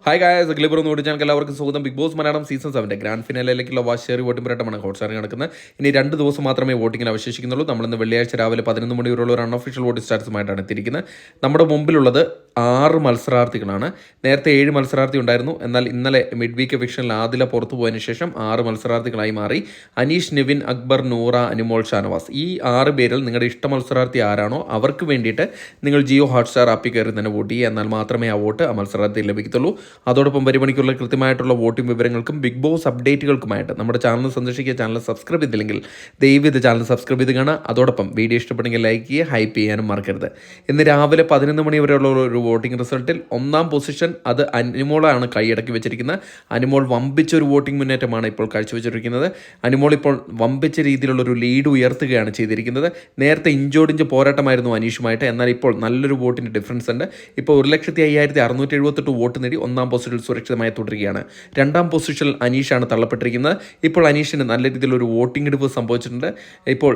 Hi guys, ഗ്ലിബർ എന്ന് ഓടി channel എല്ലാവർക്കും സ്വാഗതം. Bigg Boss Malayalam season 7 grand ഫിനാലിലേക്കുള്ള വാശേറി വോട്ടിംഗ് പോരാട്ടമാണ് ഹോട്ട്സ്റ്റാറിൽ നടക്കുന്നത്. ഇനി 2 ദിവസം മാത്രമേ വോട്ടിങ്ങിൽ അവശേഷിക്കുന്നുള്ളൂ. നമ്മളിന്ന് വെള്ളിയാഴ്ച രാവിലെ 11 മണി വരെയുള്ള ഒരു അൺഒഫീഷ്യൽ വോട്ടിംഗ് സ്റ്റാറ്റസുമായിട്ടാണ് എത്തിയിരിക്കുന്നത്. നമ്മുടെ മുമ്പിലുള്ളത് 6 മത്സരാർത്ഥികളാണ്. നേരത്തെ 7 മത്സരാർത്ഥി ഉണ്ടായിരുന്നു. എന്നാൽ ഇന്നലെ മിഡ് വീക്ക് എവിക്ഷനിൽ ആദില പുറത്തു പോയതിനു ശേഷം 6 മത്സരാർത്ഥികളായി മാറി. അനീഷ്, നിവിൻ, അക്ബർ, നൂറ, അനുമോൾ, ഷാനവാസ്. ഈ 6 പേരിൽ നിങ്ങളുടെ ഇഷ്ട മത്സരാർത്ഥി ആരാണോ അവർക്ക് വേണ്ടിയിട്ട് നിങ്ങൾ ജിയോ ഹോട്ട്സ്റ്റാർ ആപ്പിൽ കയറി തന്നെ വോട്ട് ചെയ്യുക. എന്നാൽ മാത്രമേ ആ വോട്ട് ആ മത്സരാർത്ഥിയിൽ ലഭിക്കത്തുള്ളൂ. അതോടൊപ്പം പരിമണിക്കുള്ള കൃത്യമായിട്ടുള്ള വോട്ടിംഗ് വിവരങ്ങൾക്കും ബിഗ് ബോസ് അപ്ഡേറ്റുകൾക്കുമായിട്ട് നമ്മുടെ ചാനൽ സന്ദർശിക്കുക. ചാനൽ സബ്സ്ക്രൈബ് ചെയ്തില്ലെങ്കിൽ ദയവ് ചാനൽ സബ്സ്ക്രൈബ് ചെയ്ത് കാണുക. അതോടൊപ്പം വീഡിയോ ഇഷ്ടപ്പെടുമെങ്കിൽ ലൈക്ക് ചെയ്യുക, ഹൈപ്പ് ചെയ്യാനും മറക്കരുത്. ഇന്ന് രാവിലെ 11 മണി വരെയുള്ള ഒരു വോട്ടിംഗ് റിസൾട്ടിൽ 1ാം പൊസിഷൻ അത് അനുമോളാണ് കൈയടക്കി വെച്ചിരിക്കുന്നത്. അനുമോൾ വമ്പിച്ചൊരു വോട്ടിംഗ് മുന്നേറ്റമാണ് ഇപ്പോൾ കാഴ്ചവെച്ചിരിക്കുന്നത്. അനുമോൾ ഇപ്പോൾ വമ്പിച്ച രീതിയിലുള്ളൊരു ലീഡ് ഉയർത്തുകയാണ് ചെയ്തിരിക്കുന്നത്. നേരത്തെ ഇഞ്ചോടിഞ്ച് പോരാട്ടമായിരുന്നു അനീഷുമായിട്ട്. എന്നാൽ ഇപ്പോൾ നല്ലൊരു വോട്ടിൻ്റെ ഡിഫറൻസ് ഉണ്ട്. ഇപ്പോൾ 1,05,678 വോട്ട് നേടി 1ാം പൊസിഷനിൽ സുരക്ഷിതമായി തുടരുകയാണ്. 2ാം പൊസിഷനിൽ അനീഷാണ് തള്ളപ്പെട്ടിരിക്കുന്നത്. ഇപ്പോൾ അനീഷിന് നല്ല രീതിയിലൊരു വോട്ടിംഗ് ഇടിവ് സംഭവിച്ചിട്ടുണ്ട്. ഇപ്പോൾ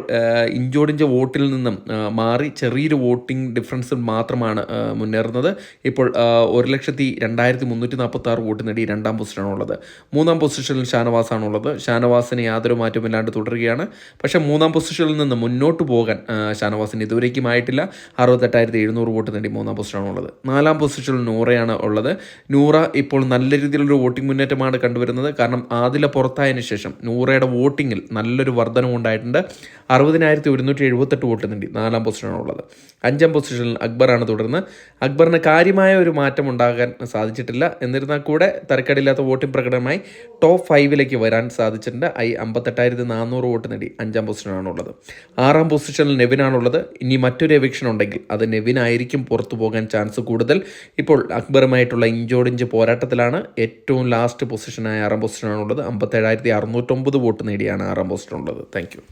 ഇഞ്ചോടിഞ്ച വോട്ടിൽ നിന്നും മാറി ചെറിയൊരു വോട്ടിംഗ് ഡിഫറൻസിൽ മാത്രമാണ് മുന്നേറുന്നത്. ഇപ്പോൾ 1,02,346 വോട്ട് നേടി 2ാം പൊസിഷനാണുള്ളത്. 3ാം പൊസിഷനിൽ ഷാനവാസാണുള്ളത്. ഷാനവാസിന് യാതൊരു മാറ്റമില്ലാണ്ട് തുടരുകയാണ്. പക്ഷേ 3ാം പൊസിഷനിൽ നിന്ന് മുന്നോട്ട് പോകാൻ ഷാനവാസിന് ഇതുവരേക്കും ആയിട്ടില്ല. 68,700 വോട്ട് നേടി 3ാം പൊസിഷനാണുള്ളത്. 4ാം പൊസിഷനിൽ നൂറയാണ് ഉള്ളത്. നൂറ ഇപ്പോൾ നല്ല രീതിയിലൊരു വോട്ടിംഗ് മുന്നേറ്റമാണ് കണ്ടുവരുന്നത്. കാരണം ആദില പുറത്തായതിനു ശേഷം നൂറയുടെ വോട്ടിങ്ങിൽ നല്ലൊരു വർധനവുണ്ടായിട്ടുണ്ട്. 60,178 വോട്ട് നേടി 4ാം പൊസിഷനാണുള്ളത്. 5ാം പൊസിഷനിൽ അക്ബറാണ് തുടർന്ന്. അക്ബറിന് കാര്യമായ ഒരു മാറ്റം ഉണ്ടാകാൻ സാധിച്ചിട്ടില്ല. എന്നിരുന്നാൽ കൂടെ തരക്കേടില്ലാത്ത വോട്ടിംഗ് പ്രകടനമായി ടോപ്പ് 5ലേക്ക് വരാൻ സാധിച്ചിട്ടുണ്ട്. 58,400 വോട്ട് നേടി 5ാം പൊസിഷനാണുള്ളത്. 6ാം പൊസിഷനിൽ നെവിനാണുള്ളത്. ഇനി മറ്റൊരു എവിക്ഷൻ ഉണ്ടെങ്കിൽ അത് നെവിനായിരിക്കും പുറത്തു പോകാൻ ചാൻസ് കൂടുതൽ. ഇപ്പോൾ അക്ബറുമായിട്ടുള്ള ഇഞ്ചോടിഞ്ച് പോരാട്ടത്തിലാണ്. ഏറ്റവും ലാസ്റ്റ് പൊസിഷനായ 6ാം പൊസിഷനാണുള്ളത്. 57,609 വോട്ട് നേടിയാണ് 6ാം പൊസിഷനുള്ളത്. Thank you.